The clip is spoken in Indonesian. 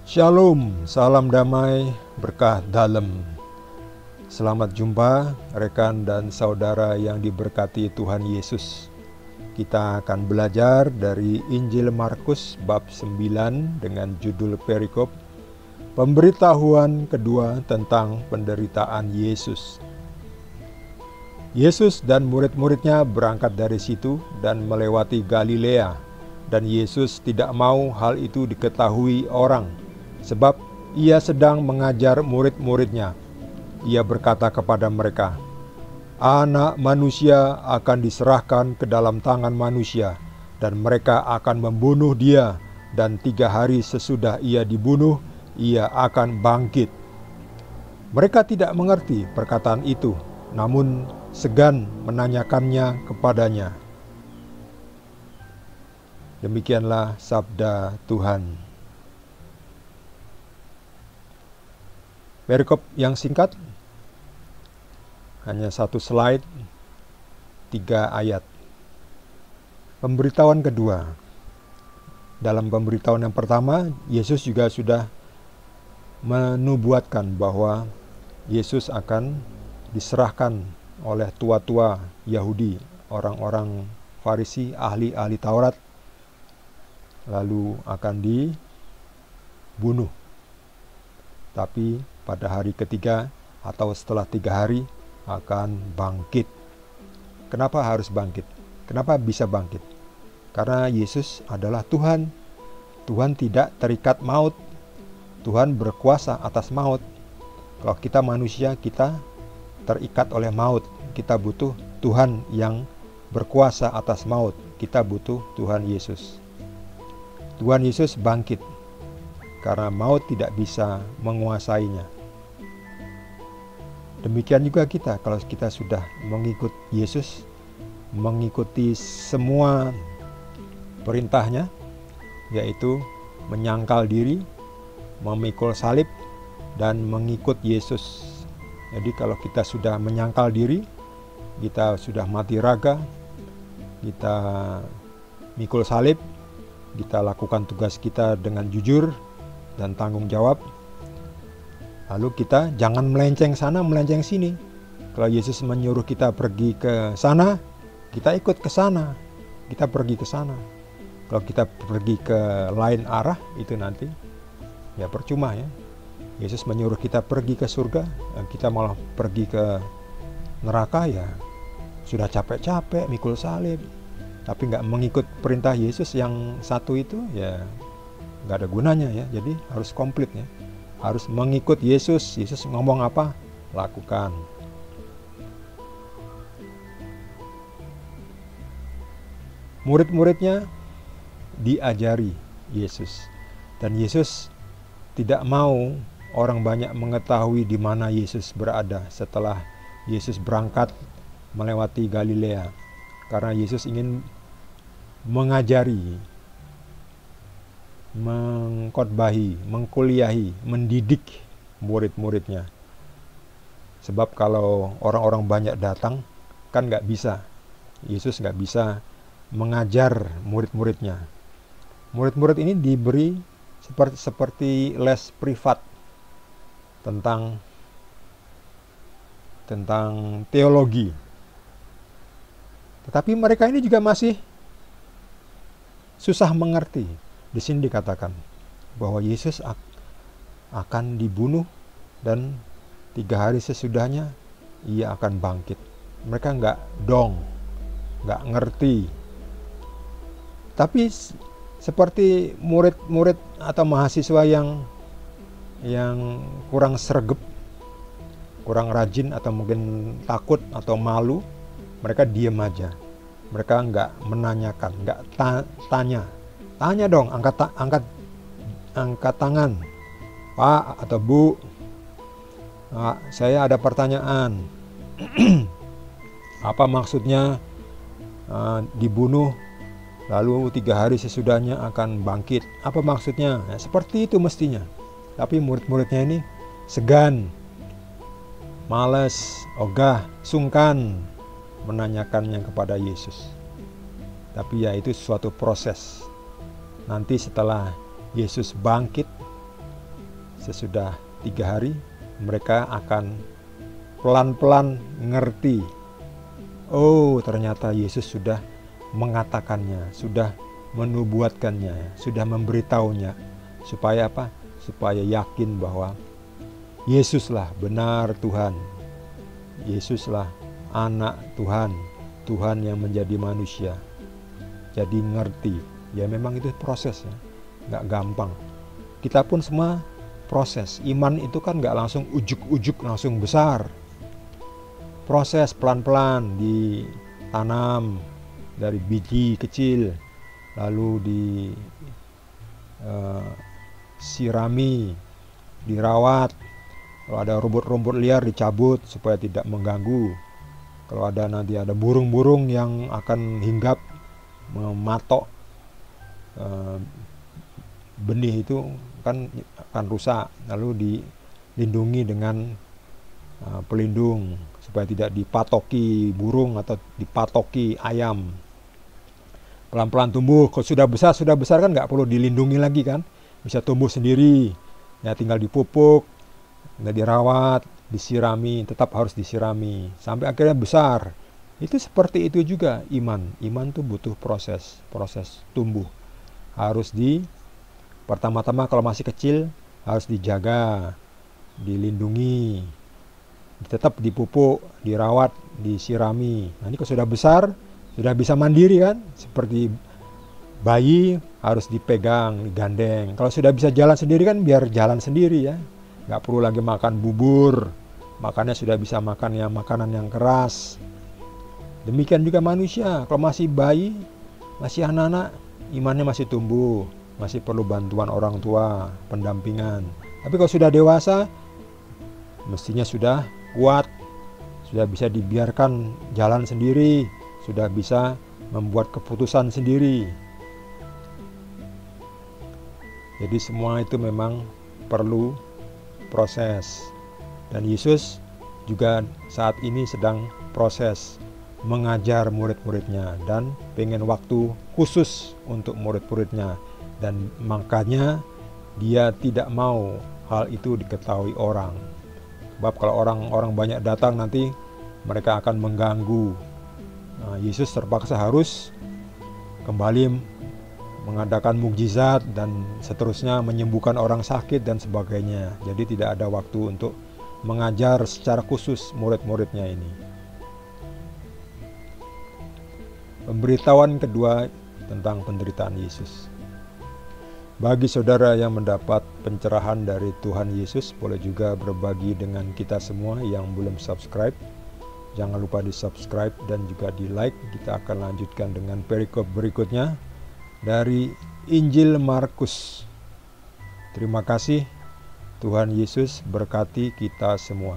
Shalom, salam damai, berkah dalam. Selamat jumpa rekan dan saudara yang diberkati Tuhan Yesus. Kita akan belajar dari Injil Markus bab 9 dengan judul perikop pemberitahuan kedua tentang penderitaan Yesus. Yesus dan murid-muridnya berangkat dari situ dan melewati Galilea, dan Yesus tidak mau hal itu diketahui orang, sebab ia sedang mengajar murid-muridnya. Ia berkata kepada mereka, "Anak manusia akan diserahkan ke dalam tangan manusia, dan mereka akan membunuh dia, dan 3 hari sesudah ia dibunuh, ia akan bangkit." Mereka tidak mengerti perkataan itu, namun segan menanyakannya kepadanya. Demikianlah sabda Tuhan. Perikop yang singkat, hanya 1 slide, 3 ayat. Pemberitahuan kedua. Dalam pemberitahuan yang pertama, Yesus juga sudah menubuatkan bahwa Yesus akan diserahkan oleh tua-tua Yahudi, orang-orang Farisi, ahli-ahli Taurat, lalu akan dibunuh. Tapi pada hari ketiga atau setelah 3 hari akan bangkit. Kenapa harus bangkit? Kenapa bisa bangkit? Karena Yesus adalah Tuhan. Tuhan tidak terikat maut. Tuhan berkuasa atas maut. Kalau kita manusia, kita terikat oleh maut. Kita butuh Tuhan yang berkuasa atas maut. Kita butuh Tuhan Yesus. Tuhan Yesus bangkit karena maut tidak bisa menguasainya. Demikian juga kita, kalau kita sudah mengikut Yesus, mengikuti semua perintahnya, yaitu menyangkal diri, memikul salib, dan mengikut Yesus. Jadi kalau kita sudah menyangkal diri, kita sudah mati raga, kita mikul salib, kita lakukan tugas kita dengan jujur dan tanggung jawab. Lalu kita jangan melenceng sana, melenceng sini. Kalau Yesus menyuruh kita pergi ke sana, kita ikut ke sana. Kita pergi ke sana. Kalau kita pergi ke lain arah, itu nanti ya percuma ya. Yesus menyuruh kita pergi ke surga, kita malah pergi ke neraka, ya sudah capek-capek mikul salib, tapi nggak mengikut perintah Yesus yang satu itu, ya nggak ada gunanya ya. Jadi harus komplit ya. Harus mengikut Yesus. Yesus ngomong apa, lakukan. Murid-muridnya diajari Yesus, dan Yesus tidak mau orang banyak mengetahui di mana Yesus berada setelah Yesus berangkat melewati Galilea, karena Yesus ingin mengajari, mengkhotbahi, mengkuliahi, mendidik murid-muridnya. Sebab kalau orang-orang banyak datang, kan nggak bisa. Yesus nggak bisa mengajar murid-muridnya. Murid-murid ini diberi seperti les privat tentang teologi. Tetapi mereka ini juga masih susah mengerti. Di sini dikatakan bahwa Yesus akan dibunuh dan 3 hari sesudahnya ia akan bangkit. Mereka nggak ngerti. Tapi seperti murid-murid atau mahasiswa yang kurang sregep, kurang rajin, atau mungkin takut atau malu, mereka diam aja. Mereka nggak menanyakan, nggak tanya. Tanya dong, angkat tangan, Pak atau Bu, saya ada pertanyaan. Apa maksudnya dibunuh lalu 3 hari sesudahnya akan bangkit? Apa maksudnya? Ya, seperti itu mestinya. Tapi murid-muridnya ini segan, malas, ogah, sungkan menanyakannya kepada Yesus. Tapi ya itu suatu proses. Nanti setelah Yesus bangkit, sesudah 3 hari mereka akan pelan-pelan ngerti. Oh, ternyata Yesus sudah mengatakannya, sudah menubuatkannya, sudah memberitahunya. Supaya apa? Supaya yakin bahwa Yesuslah benar Tuhan. Yesuslah anak Tuhan, Tuhan yang menjadi manusia. Jadi ngerti. Ya memang itu prosesnya, nggak gampang. Kita pun semua proses. Iman itu kan nggak langsung ujuk-ujuk langsung besar. Proses pelan-pelan ditanam dari biji kecil, lalu disirami, dirawat. Kalau ada rumput-rumput liar dicabut supaya tidak mengganggu. Kalau nanti ada burung-burung yang akan hinggap mematok benih itu kan akan rusak, lalu dilindungi dengan pelindung supaya tidak dipatoki burung atau dipatoki ayam. Pelan-pelan tumbuh. Kalau sudah besar kan nggak perlu dilindungi lagi kan, bisa tumbuh sendiri. Ya tinggal dipupuk, dirawat, disirami, tetap harus disirami sampai akhirnya besar. Itu seperti itu juga iman. Iman tuh butuh proses tumbuh. Harus pertama-tama kalau masih kecil harus dijaga, dilindungi, tetap dipupuk, dirawat, disirami. Nanti kalau sudah besar, sudah bisa mandiri kan, seperti bayi harus dipegang, digandeng. Kalau sudah bisa jalan sendiri kan biar jalan sendiri ya. Nggak perlu lagi makan bubur, makannya sudah bisa makan makanan yang keras. Demikian juga manusia, kalau masih bayi, masih anak-anak, imannya masih tumbuh, masih perlu bantuan orang tua, pendampingan. Tapi kalau sudah dewasa, mestinya sudah kuat, sudah bisa dibiarkan jalan sendiri, sudah bisa membuat keputusan sendiri. Jadi semua itu memang perlu proses. Dan Yesus juga saat ini sedang proses mengajar murid-muridnya dan pengen waktu khusus untuk murid-muridnya, dan makanya dia tidak mau hal itu diketahui orang. Sebab kalau orang banyak datang nanti mereka akan mengganggu. Nah, Yesus terpaksa harus kembali mengadakan mukjizat dan seterusnya, menyembuhkan orang sakit dan sebagainya. Jadi tidak ada waktu untuk mengajar secara khusus murid-muridnya ini. Pemberitahuan kedua tentang penderitaan Yesus. Bagi saudara yang mendapat pencerahan dari Tuhan Yesus, boleh juga berbagi dengan kita semua yang belum subscribe. Jangan lupa di subscribe dan juga di like. Kita akan lanjutkan dengan perikop berikutnya dari Injil Markus. Terima kasih. Tuhan Yesus berkati kita semua.